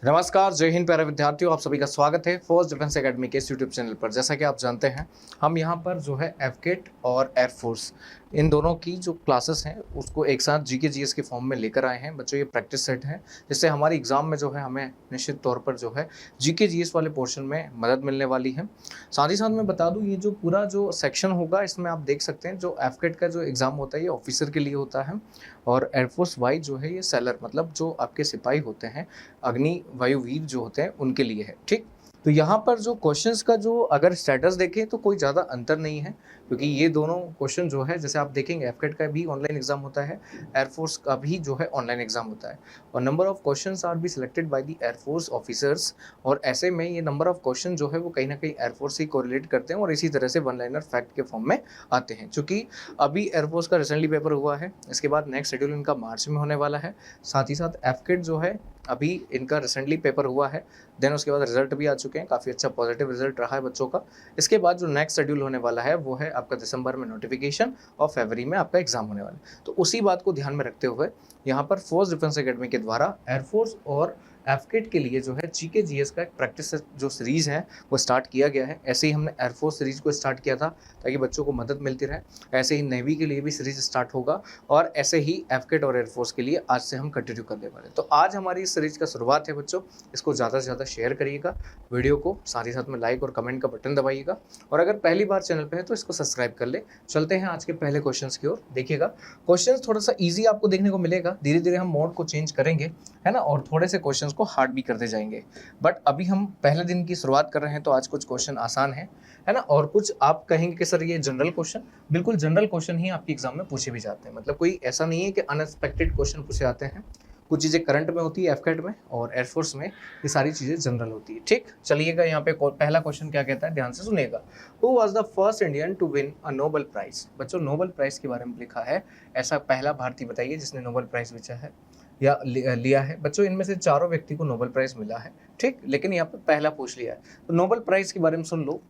नमस्कार, जय हिंद प्यारे विद्यार्थियों, आप सभी का स्वागत है फोर्स डिफेंस एकेडमी के इस यूट्यूब चैनल पर। जैसा कि आप जानते हैं, हम यहाँ पर जो है एफकेट और एयरफोर्स इन दोनों की जो क्लासेस हैं उसको एक साथ जीके जीएस के फॉर्म में लेकर आए हैं। बच्चों, ये प्रैक्टिस सेट है जिससे हमारी एग्जाम में जो है हमें निश्चित तौर पर जो है जीके जीएस वाले पोर्शन में मदद मिलने वाली है। साथ ही साथ मैं बता दूँ, ये जो पूरा जो सेक्शन होगा इसमें आप देख सकते हैं जो एफकेट का जो एग्ज़ाम होता है ये ऑफिसर के लिए होता है और एयरफोर्स वाई जो है ये सेलर मतलब जो आपके सिपाही होते हैं, अग्नि वायुवीर जो होते हैं उनके लिए है। ठीक, तो यहाँ पर जो क्वेश्चंस का जो अगर स्टेटस देखें तो कोई ज़्यादा अंतर नहीं है, क्योंकि ये दोनों क्वेश्चन जो है जैसे आप देखेंगे एफकेट का भी ऑनलाइन एग्जाम होता है, एयरफोर्स का भी जो है ऑनलाइन एग्जाम होता है और number of questions R be selected by the air force officers. और ऐसे में ये नंबर ऑफ क्वेश्चन जो है वो कहीं ना कहीं एयरफोर्स से कोरिलेट करते हैं और इसी तरह से वन लाइनर फैक्ट के फॉर्म में आते हैं। चूँकि अभी एयरफोर्स का रिसेंटली पेपर हुआ है, इसके बाद नेक्स्ट शेड्यूल इनका मार्च में होने वाला है। साथ ही साथ एफकेट जो है अभी इनका रिसेंटली पेपर हुआ है, देन उसके बाद रिजल्ट भी आ चुके हैं, काफ़ी अच्छा पॉजिटिव रिजल्ट रहा है बच्चों का। इसके बाद जो नेक्स्ट शेड्यूल होने वाला है वो है आपका दिसंबर में नोटिफिकेशन और फरवरी में आपका एग्जाम होने वाला है। तो उसी बात को ध्यान में रखते हुए यहाँ पर फोर्स डिफेंस एकेडमी के द्वारा एयरफोर्स और एफकेट के लिए जो है जीके जीएस का एक प्रैक्टिस जो सीरीज़ है वो स्टार्ट किया गया है। ऐसे ही हमने एयरफोर्स सीरीज़ को स्टार्ट किया था ताकि बच्चों को मदद मिलती रहे, ऐसे ही नेवी के लिए भी सीरीज स्टार्ट होगा और ऐसे ही एफकेट और एयरफोर्स के लिए आज से हम कंटिन्यू करने वाले हैं। तो आज हमारी इस सीरीज का शुरुआत है बच्चों, इसको ज़्यादा से ज़्यादा शेयर करिएगा वीडियो को, साथ ही साथ में लाइक और कमेंट का बटन दबाइएगा और अगर पहली बार चैनल पर है तो इसको सब्सक्राइब कर ले। चलते हैं आज के पहले क्वेश्चन की ओर। देखिएगा, क्वेश्चन थोड़ा सा ईजी आपको देखने को मिलेगा, धीरे धीरे हम मोड को चेंज करेंगे, है ना, और थोड़े से क्वेश्चंस को हार्ड भी करते जाएंगे। बट अभी हम पहले दिन की शुरुआत कर रहे हैं तो आज कुछ क्वेश्चन आसान है ना, और कुछ आप कहेंगे कि सर ये जनरल क्वेश्चन, बिल्कुल जनरल क्वेश्चन ही आपके एग्जाम में पूछे भी जाते हैं। मतलब कोई ऐसा नहीं है कि अनएक्सपेक्टेड क्वेश्चन पूछे जाते हैं। कुछ चीज़ें करंट में होती है एफकेट में और एयरफोर्स में, ये सारी चीज़ें जनरल होती है। ठीक, चलिएगा, यहाँ पे पहला क्वेश्चन क्या कहता है, ध्यान से सुनिएगा। Who was the first Indian to win a Nobel prize. बच्चों, नोबेल प्राइज के बारे में लिखा है, ऐसा पहला भारतीय बताइए जिसने नोबेल प्राइज जीता है या लिया है। बच्चों, इनमें से चारों व्यक्ति को नोबेल प्राइज मिला है, ठीक, लेकिन यहाँ पे पहला पूछ लिया है। तो नोबेल प्राइज के बारे में सुन लो।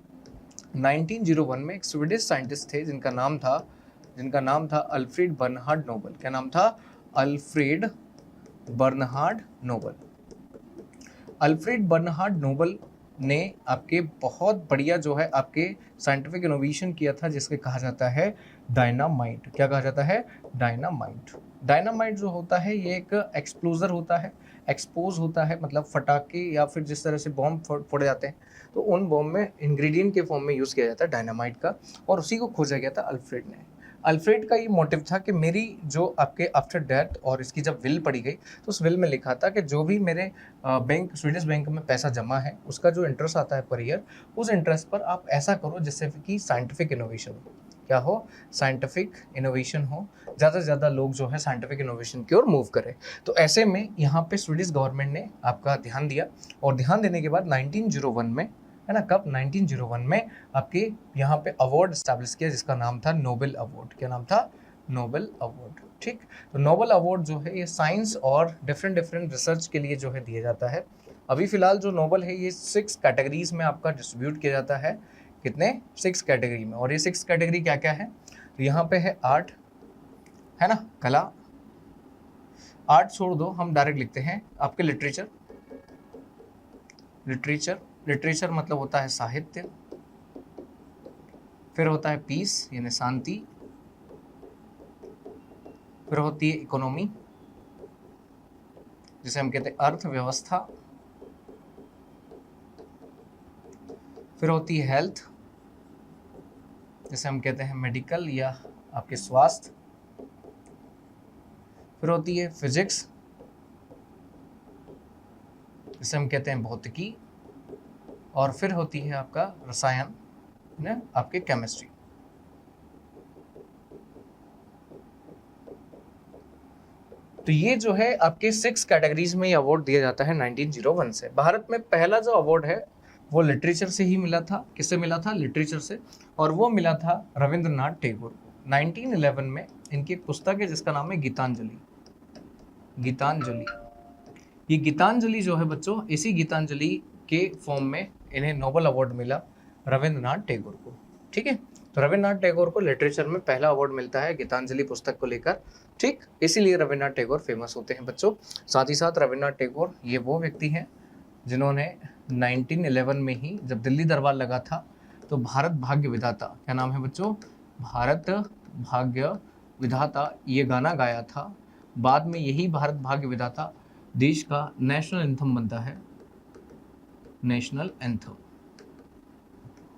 1901 में एक स्वीडिश साइंटिस्ट थे जिनका नाम था अल्फ्रेड बर्नहार्ड नोबेल। क्या नाम था? Alfred Bernhard Nobel. Alfred Bernhard Nobel ने आपके बहुत बढ़िया जो है आपके साइंटिफिक इनोवेशन किया था जिसके कहा जाता है डायनामाइट। क्या कहा जाता है? डायनामाइट। डायनामाइट जो होता है ये एक एक्सप्लोजर होता है, एक्सपोज होता है, मतलब फटाके या फिर जिस तरह से बॉम्ब फोड़े जाते हैं तो उन बॉम्ब में इंग्रेडिएंट के फॉर्म में यूज़ किया जाता है डायनामाइट का, और उसी को खोजा गया था अल्फ्रेड ने। अल्फ्रेड का ये मोटिव था कि मेरी जो आपके आफ्टर डेथ और इसकी जब विल पड़ी गई तो उस विल में लिखा था कि जो भी मेरे बैंक, स्वीडिश बैंक में पैसा जमा है उसका जो इंटरेस्ट आता है पर ईयर, उस इंटरेस्ट पर आप ऐसा करो जिससे कि साइंटिफिक इनोवेशन हो। क्या हो? साइंटिफिक इनोवेशन हो, ज़्यादा से ज़्यादा लोग जो है साइंटिफिक इनोवेशन की ओर मूव करें। तो ऐसे में यहाँ पे स्वीडिश गवर्नमेंट ने आपका ध्यान दिया और ध्यान देने के बाद 1901 में, है ना, कब? 1901 में आपके यहाँ पे अवार्ड स्टैब्लिश किया जिसका नाम था नोबेल अवार्ड। क्या नाम था? Nobel award. ठीक, तो नोबेल अवार्ड जो है ये साइंस और डिफरेंट रिसर्च के लिए जो है दिया जाता है। अभी फिलहाल जो नोबेल है ये 6 कैटेगरीज में आपका डिस्ट्रीब्यूट किया जाता है। कितने? 6 कैटेगरी में। और ये 6 कैटेगरी क्या क्या है? तो यहाँ पे है आर्ट, है ना, कला। आर्ट छोड़ दो, हम डायरेक्ट लिखते हैं आपके लिटरेचर। लिटरेचर मतलब होता है साहित्य। फिर होता है पीस यानी शांति। फिर होती है इकोनॉमी जिसे हम कहते हैं अर्थव्यवस्था। फिर होती है हेल्थ जिसे हम कहते हैं मेडिकल या आपके स्वास्थ्य। फिर होती है फिजिक्स जिसे हम कहते हैं भौतिकी। और फिर होती है आपका रसायन, ना, आपके केमिस्ट्री। तो ये जो है आपके 6 कैटेगरीज में ये अवार्ड दिया जाता है 1901 से। भारत में पहला जो अवार्ड है वो लिटरेचर से ही मिला था। किससे मिला था? लिटरेचर से, और वो मिला था रविंद्रनाथ टैगोर को। 1911 में इनकी एक पुस्तक है जिसका नाम है गीतांजलि। गीतांजलि, ये गीतांजलि जो है बच्चों, इसी गीतांजलि के फॉर्म में इन्हें नोबेल अवार्ड मिला रविंद्रनाथ टैगोर को। ठीक है, तो रविंद्रनाथ टैगोर को लिटरेचर में पहला अवार्ड मिलता है गीतांजलि पुस्तक को लेकर। ठीक, इसीलिए रविंद्रनाथ टैगोर फेमस होते हैं बच्चों। साथ ही साथ रविंद्रनाथ टैगोर ये वो व्यक्ति हैं जिन्होंने 1911 में ही जब दिल्ली दरबार लगा था तो भारत भाग्य विधाता, क्या नाम है बच्चों, भारत भाग्य विधाता, ये गाना गाया था। बाद में यही भारत भाग्य विधाता देश का नेशनल एंथम बनता है, नेशनल एंथम।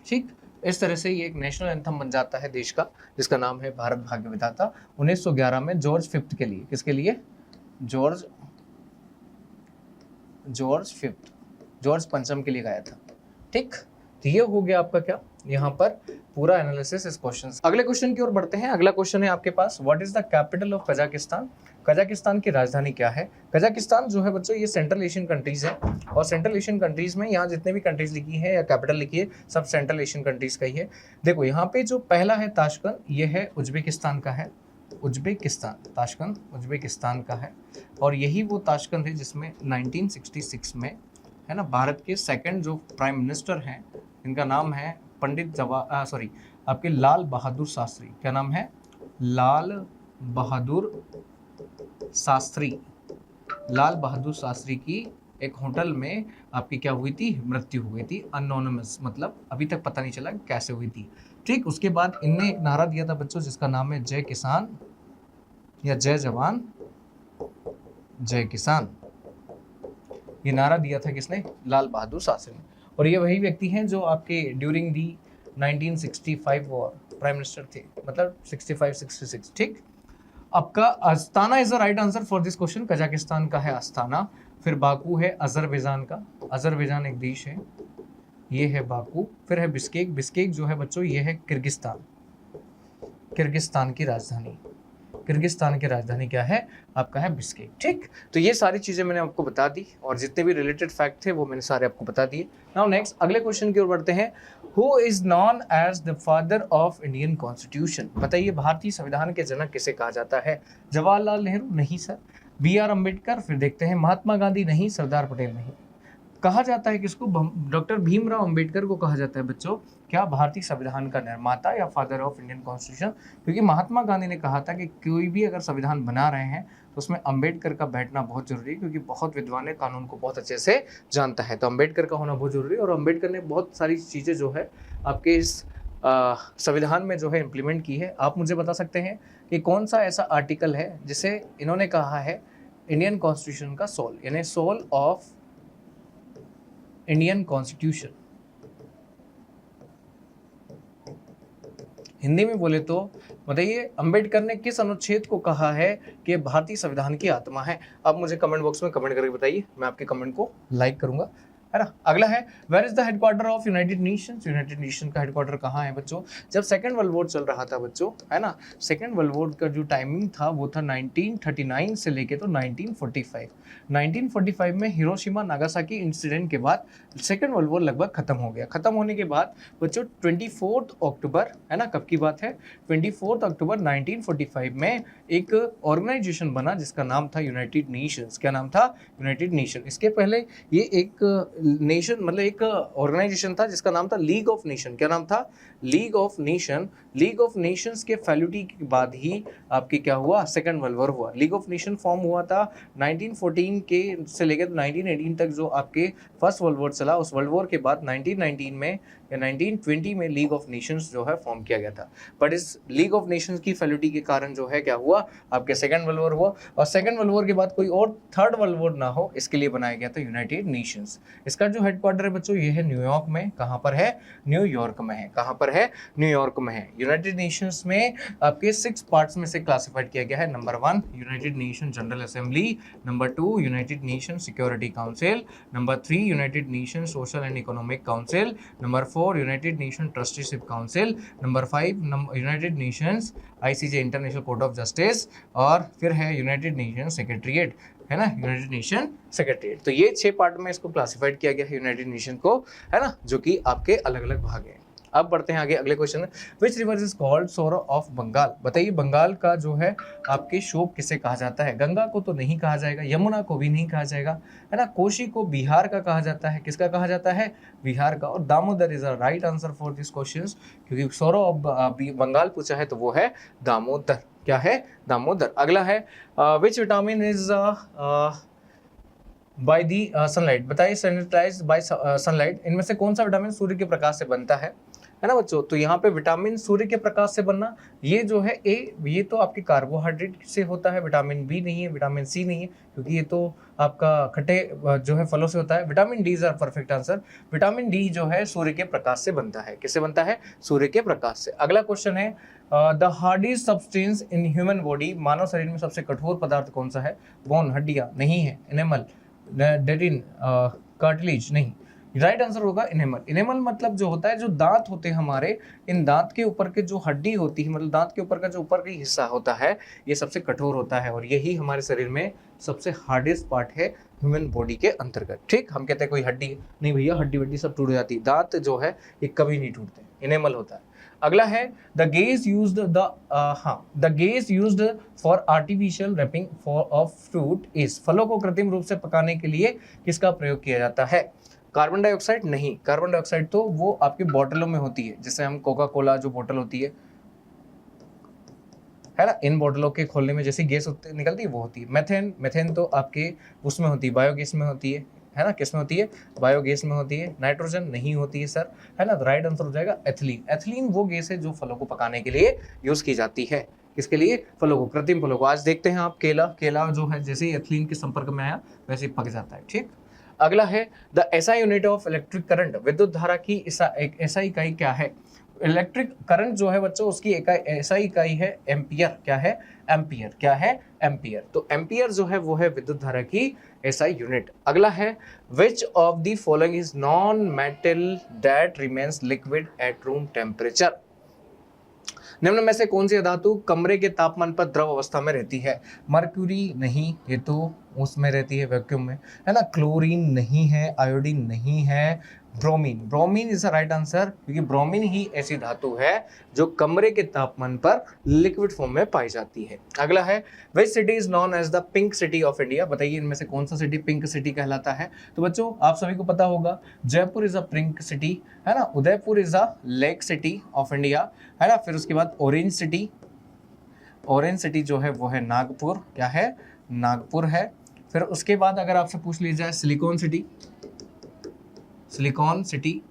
ठीक, इस तरह से ये एक नेशनल एंथम बन जाता है देश का, जिसका नाम है भारत भाग्य विधाता। 1911 में जॉर्ज फिफ्थ के लिए, किसके लिए, जॉर्ज फिफ्थ, जॉर्ज पंचम के लिए गाया था। ठीक, तो ये हो गया आपका क्या, यहाँ पर पूरा एनालिसिस इस क्वेश्चन। अगले क्वेश्चन की ओर बढ़ते हैं। अगला क्वेश्चन है आपके पास, what is the capital of Kazakhstan. Kazakhstan की राजधानी क्या है। कजाकिस्तान जो है बच्चों ये सेंट्रल एशियन कंट्रीज है, और सेंट्रल एशियन कंट्रीज में यहाँ जितने भी कंट्रीज लिखी है या कैपिटल लिखी है सब सेंट्रल एशियन कंट्रीज का ही है। देखो यहाँ पे जो पहला है ताशकंद, ये है उज्बेकिस्तान का है, उज्बेकिस्तान, ताशकंद उज्बेकिस्तान का है। और यही वो ताशकंद है जिसमें 1966 में, है ना, भारत के सेकंड जो प्राइम मिनिस्टर हैं, इनका नाम है पंडित आपके लाल बहादुर शास्त्री। क्या नाम है, लाल बहादुर शास्त्री। लाल बहादुर शास्त्री की एक होटल में आपकी क्या हुई थी, मृत्यु हो गई थी, अनोनिमस, मतलब अभी तक पता नहीं चला कैसे हुई थी। ठीक, उसके बाद इनने एक नारा दिया था बच्चों जिसका नाम है जय किसान या जय जवान जय किसान। ये नारा दिया था किसने, लाल बहादुर शास्त्री ने। और ये वही व्यक्ति हैं जो आपके during the 1965 war prime minister थे, मतलब 65-66। ठीक, आपका Astana is the right answer for this question. Kazakhstan का है अस्ताना। फिर बाकू है अजरबैजान का, अजरबैजान एक देश है, ये है बाकू। फिर है बिस्केक, बिस्केक जो है बच्चों ये है किर्गिस्तान, किर्गिस्तान की राजधानी, किर्गिस्तान की राजधानी क्या है आपका है बिस्केक। ठीक, तो ये सारी चीजें मैंने आपको बता दी, और जितने भी रिलेटेड फैक्ट थे वो मैंने सारे आपको बता दिए। नाउ नेक्स्ट अगले क्वेश्चन की ओर बढ़ते हैं। Who is known as the father of Indian constitution. बताइए भारतीय संविधान के जनक किसे कहा जाता है। जवाहरलाल नेहरू नहीं सर, बी आर अम्बेडकर, फिर देखते हैं महात्मा गांधी नहीं, सरदार पटेल नहीं। कहा जाता है किसको, डॉक्टर भीमराव अंबेडकर को कहा जाता है बच्चों क्या, भारतीय संविधान का निर्माता या फादर ऑफ इंडियन कॉन्स्टिट्यूशन। क्योंकि महात्मा गांधी ने कहा था कि कोई भी अगर संविधान बना रहे हैं तो उसमें अंबेडकर का बैठना बहुत जरूरी है, क्योंकि बहुत विद्वान है, कानून को बहुत अच्छे से जानता है, तो अंबेडकर का होना बहुत जरूरी है। और अंबेडकर ने बहुत सारी चीज़ें जो है आपके इस संविधान में जो है इम्प्लीमेंट की है। आप मुझे बता सकते हैं कि कौन सा ऐसा आर्टिकल है जिसे इन्होंने कहा है इंडियन कॉन्स्टिट्यूशन का सोल, यानी soul of Indian constitution. Hindi में बोले तो बताइए अंबेडकर ने किस अनुच्छेद को कहा है कि भारतीय संविधान की आत्मा है। आप मुझे कमेंट बॉक्स में कमेंट करके बताइए, मैं आपके कमेंट को लाइक करूंगा, है ना। अगला है where is the headquarter of United Nations. United nation का हेडक्वार्टर कहाँ है बच्चों। जब सेकंड वर्ल्ड वॉर चल रहा था बच्चों, है ना, सेकंड वर्ल्ड वॉर का जो टाइमिंग था वो था 1939 से लेके तो 1945 में हिरोशिमा नागासाकी इंसिडेंट के बाद सेकंड वर्ल्ड वॉर लगभग खत्म हो गया। खत्म होने के बाद बच्चों 24 अक्टूबर, है ना, कब की बात है, 24 अक्टूबर 1945 में एक ऑर्गेनाइजेशन बना जिसका नाम था यूनाइटेड नेशंस। क्या नाम था, यूनाइटेड नेशन। इसके पहले ये एक नेशन मतलब एक ऑर्गेनाइजेशन था जिसका नाम था लीग ऑफ नेशन। क्या नाम था, league of nation. League of Nations के फेल्यूटी के बाद ही आपके क्या हुआ, सेकंड वर्ल्ड वॉर हुआ। लीग ऑफ नेशन फॉर्म हुआ था 1914 के से लेकर 1918 तक, जो आपके फर्स्ट वर्ल्ड वॉर चला। उस वर्ल्ड वॉर के बाद 1919 में या 1920 में लीग ऑफ नेशंस जो है फॉर्म किया गया था। बट इस लीग ऑफ नेशंस की फेल्यूटी के कारण जो है क्या हुआ, आपके सेकंड वर्ल्ड वॉर हुआ। और सेकंड वर्ल्ड वॉर के बाद कोई और थर्ड वर्ल्ड वॉर ना हो, इसके लिए बनाया गया था यूनाइटेड नेशंस। इसका जो हेडक्वार्टर है बच्चों ये है न्यूयॉर्क में। कहाँ पर है, न्यूयॉर्क में है। कहाँ पर है, न्यूयॉर्क में है। यूनाइटेड नेशंस में आपके 6 पार्ट्स में से क्लासिफाइड किया गया है। Number 1 United nation general assembly, number 2 United nation security council, number 3 United nation social and economic council, number 4 United nation trusteeship council, number 5 United Nations ICJ international court of justice, और फिर है United nation secretariat, है ना, United nation secretariat. तो ये 6 part में इसको classified किया गया है यूनाइटेड नेशन को, है ना, जो कि आपके अलग अलग भाग हैं। अब बढ़ते हैं आगे अगले क्वेश्चन में, which river is called sorrow of Bengal. बताइए बंगाल का जो है आपके शोक किसे कहा जाता है। गंगा को तो नहीं कहा जाएगा, यमुना को भी नहीं कहा जाएगा, है ना। कोशी को बिहार का कहा जाता है। किसका कहा जाता है, बिहार का। और Damodar is a right answer for this question, क्योंकि सोरो ऑफ बंगाल पूछा है तो वो है दामोदर। क्या है, दामोदर। अगला है which vitamin is by the sunlight, बताइए सेंसिटाइज बाय सनलाइट, इनमें से कौन सा विटामिन सूर्य के प्रकाश से बनता है ना बच्चों। तो यहाँ पे विटामिन सूर्य के प्रकाश से बनना, ये जो है ए, ये तो आपके कार्बोहाइड्रेट से होता है, विटामिन बी नहीं है, विटामिन सी नहीं है, क्योंकि ये तो आपका खट्टे जो है फलों से होता है। Vitamin D is our perfect answer. Vitamin D जो है सूर्य के प्रकाश से बनता है। किससे बनता है? सूर्य के प्रकाश से। अगला क्वेश्चन है the hardest substance in human body, मानव शरीर में सबसे कठोर पदार्थ कौन सा है? बोन, हड्डियां नहीं है। एनिमल, डेटिन, कार्टिलेज नहीं। राइट आंसर होगा इनेमल। इनेमल मतलब जो होता है, जो दांत होते हैं हमारे, इन दांत के ऊपर के जो हड्डी होती है, मतलब दांत के ऊपर का जो ऊपर का हिस्सा होता है, ये सबसे कठोर होता है और यही हमारे शरीर में सबसे हार्डेस्ट पार्ट है ह्यूमन बॉडी के अंतर्गत। ठीक, हम कहते हैं कोई हड्डी नहीं भैया, हड्डी वड्डी सब टूट जाती है, दांत जो है ये कभी नहीं टूटते, इनेमल होता है। अगला है the gas used for artificial ripening for of fruit is, फलों को कृत्रिम रूप से पकाने के लिए किसका प्रयोग किया जाता है? कार्बन डाइऑक्साइड नहीं। कार्बन डाइऑक्साइड तो वो आपके बोतलों में होती है, जैसे हम कोका कोला जो बोतल होती है ना, इन बोतलों के खोलने में जैसी गैस निकलती है वो होती है। मेथेन, मेथेन तो आपके उसमें होती है, बायोगैस में होती है ना, किस में होती है? बायोगैस में होती है। नाइट्रोजन नहीं होती है सर, है ना। तो राइट आंसर हो जाएगा एथिलीन। एथिलीन वो गैस है जो फलों को पकाने के लिए यूज की जाती है। किसके लिए? फलों को, कृत्रिम फलों को। आज देखते हैं आप केला, केला जो है जैसे ही एथिलीन के संपर्क में आया वैसे ही पक जाता है। ठीक, अगला है the SI unit of electric current, विद्युत धारा की एक एसआई इकाई क्या है? इलेक्ट्रिक करंट जो है बच्चों, उसकी एसआई इकाई है एम्पियर। क्या है? एम्पियर। क्या है? एम्पियर। तो एम्पियर जो है वो है विद्युत धारा की एसआई यूनिट। अगला है which of the following is non metal that remains liquid at room temperature, निम्न में से कौन सी धातु कमरे के तापमान पर द्रव अवस्था में रहती है? मर्क्यूरी नहीं, ये तो उसमें रहती है वैक्यूम में, है ना। क्लोरीन नहीं है, आयोडीन नहीं है, bromine, bromine is the right answer, क्योंकि ब्रोमीन ही ऐसी धातु है जो कमरे के तापमान पर लिक्विड फॉर्म में पाई जाती है। अगला है which city is known as the pink city of India, बताइए इनमें से कौन सा सिटी पिंक सिटी कहलाता है? तो बच्चों आप सभी को पता होगा, Jaipur is a pink city, है ना। Udaipur is a lake city of India, है ना। फिर उसके बाद ऑरेंज सिटी, ऑरेंज सिटी जो है वो है नागपुर। क्या है? नागपुर है। फिर उसके बाद अगर आपसे पूछ लिया जाए silicon city, silicon city,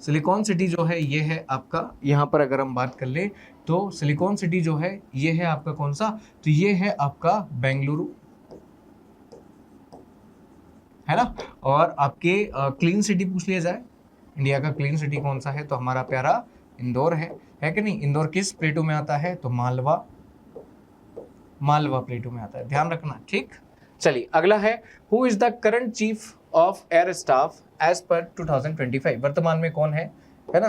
silicon city जो है ये है आपका, यहाँ पर अगर हम बात कर ले तो सिलिकॉन सिटी जो है ये है आपका कौन सा? तो ये है आपका बेंगलुरु, है ना। और आपके क्लीन सिटी पूछ लिया जाए, इंडिया का क्लीन सिटी कौन सा है? तो हमारा प्यारा इंदौर है कि नहीं। इंदौर किस प्लेटो में आता है? तो मालवा, मालवा प्लेटो में आता है, ध्यान रखना। ठीक, चलिए अगला है who is the current chief of air staff as per 2025, वर्तमान में कौन है ना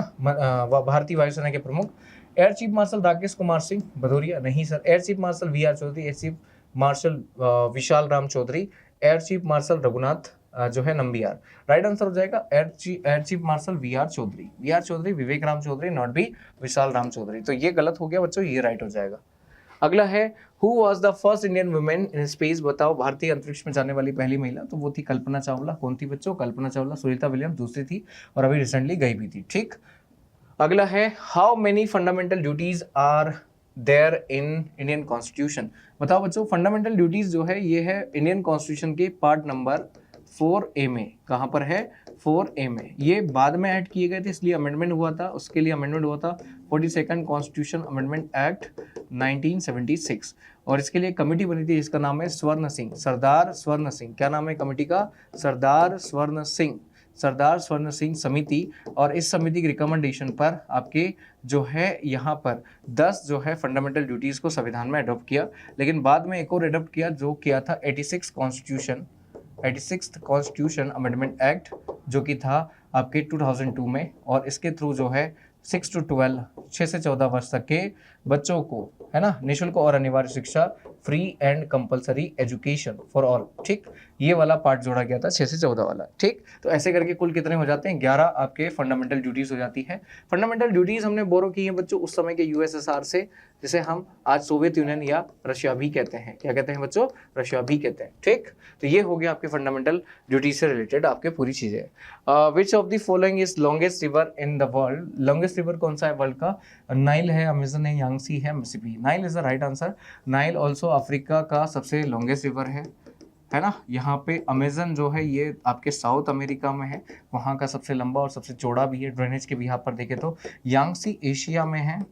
भारतीय वायुसेना के प्रमुख? Air chief marshal Rakesh Kumar Singh Bhadauria नहीं sir. Air chief marshal V R Chaudhari, air chief marshal Vishal Ram Chaudhari, air chief marshal Raghunath जो है नंबियार। राइट आंसर हो जाएगा air chief marshal V R Chaudhari, Vivek Ram Chaudhari, not B Vishal Ram Chaudhari. तो ये गलत हो गया बच्चों, ये राइट हो जाएगा। अगला है who was the first Indian women in space, बताओ भारतीय अंतरिक्ष में जाने वाली पहली महिला? तो वो थी कल्पना चावला। कौन थी बच्चों? कल्पना चावला। सुनीता विलियम्स दूसरी थी और अभी रिसेंटली गई भी थी। ठीक, अगला है how many fundamental duties are there in Indian constitution, बताओ बच्चों फंडामेंटल ड्यूटीज जो है ये है इंडियन कॉन्स्टिट्यूशन के पार्ट नंबर 4A में। कहाँ पर है? 4A में। ये बाद में ऐड किए गए थे इसलिए अमेंडमेंट हुआ था, उसके लिए अमेंडमेंट हुआ था 42nd कॉन्स्टिट्यूशन अमेंडमेंट एक्ट 1976। और इसके लिए कमेटी बनी थी जिसका नाम है स्वर्ण सिंह, सरदार स्वर्ण सिंह। क्या नाम है कमेटी का? सरदार स्वर्ण सिंह, सरदार स्वर्ण सिंह समिति। और इस समिति की रिकमेंडेशन पर आपके जो है यहाँ पर 10 जो है फंडामेंटल ड्यूटीज़ को संविधान में अडॉप्ट किया, लेकिन बाद में एक और अडॉप्ट किया जो किया था 86th कॉन्स्टिट्यूशन अमेंडमेंट एक्ट, जो कि था आपके 2002 में। और इसके थ्रू जो है 6 to 12, 6 से 14 वर्ष तक के बच्चों को, है ना, निःशुल्क और अनिवार्य शिक्षा, free and compulsory education for all. ठीक, ये वाला पार्ट जोड़ा गया था 6 से 14 वाला। ठीक, तो ऐसे करके कुल कितने हो जाते हैं? 11 आपके फंडामेंटल ड्यूटीज हो जाती है। फंडामेंटल ड्यूटीज हमने बोरो की हैं बच्चों उस समय के यूएसएसआर से, जिसे हम आज सोवियत यूनियन या रशिया भी कहते हैं। क्या कहते हैं बच्चों? रशिया भी कहते हैं। ठीक, तो ये हो गया आपके फंडामेंटल ड्यूटीज से रिलेटेड आपके पूरी चीजें। Which of the following is longest river in the world, longest river कौन सा है वर्ल्ड का? नाइल है, अमेजन है, यांगसी है, Mississippi. Nile is the right answer. Nile also Africa का सबसे लॉन्गेस्ट रिवर है। है ना। यहाँ पे अमेजन जो है ये आपके साउथ अमेरिका में है, वहाँ का सबसे लंबा और सबसे चौड़ा भी है। ड्रेनेज के भी यहाँ पर देखें तो यांगसी एशिया में है,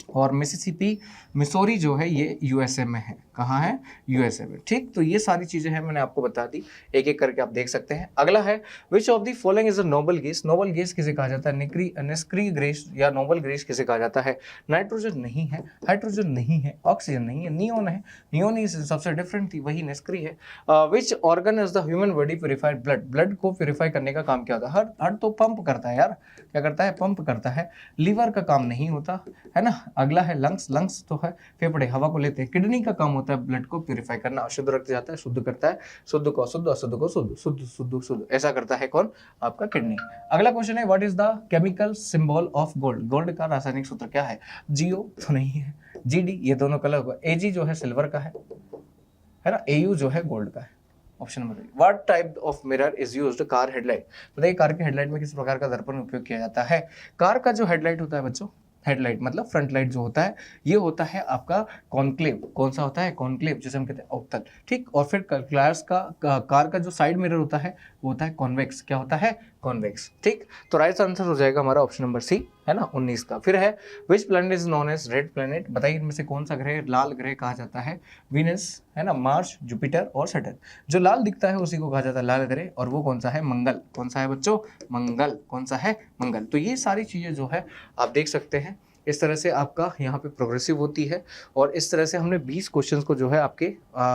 और मिसिसिपी मिसोरी जो है ये यूएसए में है। कहाँ है? यूएसए में। ठीक, तो ये सारी चीजें हैं, मैंने आपको बता दी, एक एक करके आप देख सकते हैं। अगला है which of the following is a noble gas. Noble gas किसे कहा जाता है? निष्क्रिय गैस या नोबल गैस किसे कहा जाता है? नाइट्रोजन नहीं है, हाइड्रोजन नहीं है, ऑक्सीजन नहीं है, नियोन है। नियोन ही सबसे डिफरेंट थी, वही निष्क्रिय है। Which organ is the human body purified blood. Blood को प्यूरिफाई करने का काम क्या होता है? हार्ट तो पंप करता है यार, क्या करता है? पंप करता है। लीवर का काम नहीं होता है ना। अगला है लंग्स। लंग्स तो है फेफड़े, हवा को लेते हैं। किडनी का काम होता है ब्लड को प्यूरिफाई करना, अशुद्ध रक्त जाता है, शुद्ध करता है, शुद्ध को अशुद्ध, अशुद्ध को शुद्ध, शुद्ध शुद्ध शुद्ध, ऐसा करता है कौन? आपका किडनी। अगला क्वेश्चन है what is the chemical symbol of gold. Gold का रासायनिक सूत्र क्या है? जीओ तो नहीं है, जीडी, ये दोनों कलर होगा। एजी जो है सिल्वर का है ना। एयू जो है गोल्ड का है। Option number 3, what type of mirror is used car headlight. बताइए कार के हेडलाइट में किस प्रकार का दर्पण उपयोग किया जाता है? कार का जो हेडलाइट होता है बच्चों, हेडलाइट मतलब फ्रंट लाइट जो होता है, ये होता है आपका कॉन्क्लेव। कौन सा होता है? कॉन्क्लेव, जिसे हम कहते हैं अवतल। ठीक, और फिर कार का जो साइड मिरर होता है वो होता है कॉन्वेक्स। क्या होता है? कॉन्वेक्स। ठीक, तो राइट आंसर हो जाएगा हमारा ऑप्शन नंबर सी, है ना, 19 का। फिर है which planet is known as red planet. बताइए इनमें से कौन सा ग्रह लाल ग्रह कहा जाता है? वीनस, है ना, मार्स, जुपिटर और सैटर्न। जो लाल दिखता है उसी को कहा जाता है लाल ग्रह, और वो कौन सा है? मंगल। कौन सा है बच्चों? मंगल। कौन सा है? मंगल। तो ये सारी चीजें जो है आप देख सकते हैं, इस तरह से आपका यहाँ पे प्रोग्रेसिव होती है। और इस तरह से हमने 20 क्वेश्चंस को जो है आपके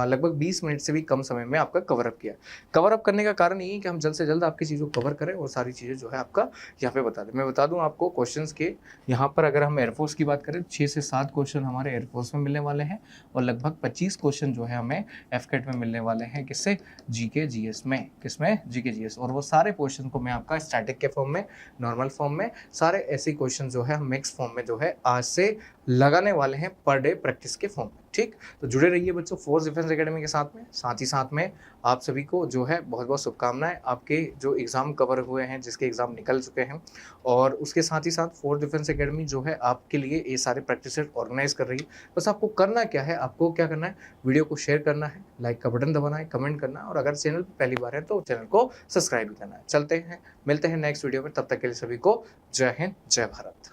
लगभग 20 मिनट से भी कम समय में आपका कवर अप किया। कवर अप करने का कारण यही है कि हम जल्द से जल्द आपकी चीज़ों को कवर करें और सारी चीज़ें जो है आपका यहाँ पे बता दें। मैं बता दूँ आपको क्वेश्चंस के, यहाँ पर अगर हम एयरफोर्स की बात करें 6 से 7 क्वेश्चन हमारे एयरफोर्स में मिलने वाले हैं, और लगभग 25 क्वेश्चन जो है हमें एफकेट में मिलने वाले हैं। किससे? जीके जीएस में। किसमें? GK GS. और वो सारे क्वेश्चन को मैं आपका स्टैटिक के फॉर्म में, नॉर्मल फॉर्म में, सारे ऐसे क्वेश्चन जो है हम मिक्स फॉर्म में जो है आज से लगाने वाले हैं पर डे प्रैक्टिस के फॉर्म में। ठीक, तो जुड़े रहिए बच्चों फोर्स डिफेंस एकेडमी के साथ में। साथ ही साथ में आप सभी को जो है बहुत बहुत शुभकामनाएं। आपके जो एग्ज़ाम कवर हुए हैं, जिसके एग्ज़ाम निकल चुके हैं, और उसके साथ ही साथ फोर्स डिफेंस एकेडमी जो है आपके लिए ये सारे प्रैक्टिस ऑर्गेनाइज कर रही है। बस आपको करना क्या है? आपको क्या करना है? वीडियो को शेयर करना है, लाइक का बटन दबाना है, कमेंट करना है, और अगर चैनल पर पहली बार है तो चैनल को सब्सक्राइब भी करना है। चलते हैं, मिलते हैं नेक्स्ट वीडियो में। तब तक के लिए सभी को जय हिंद, जय भारत।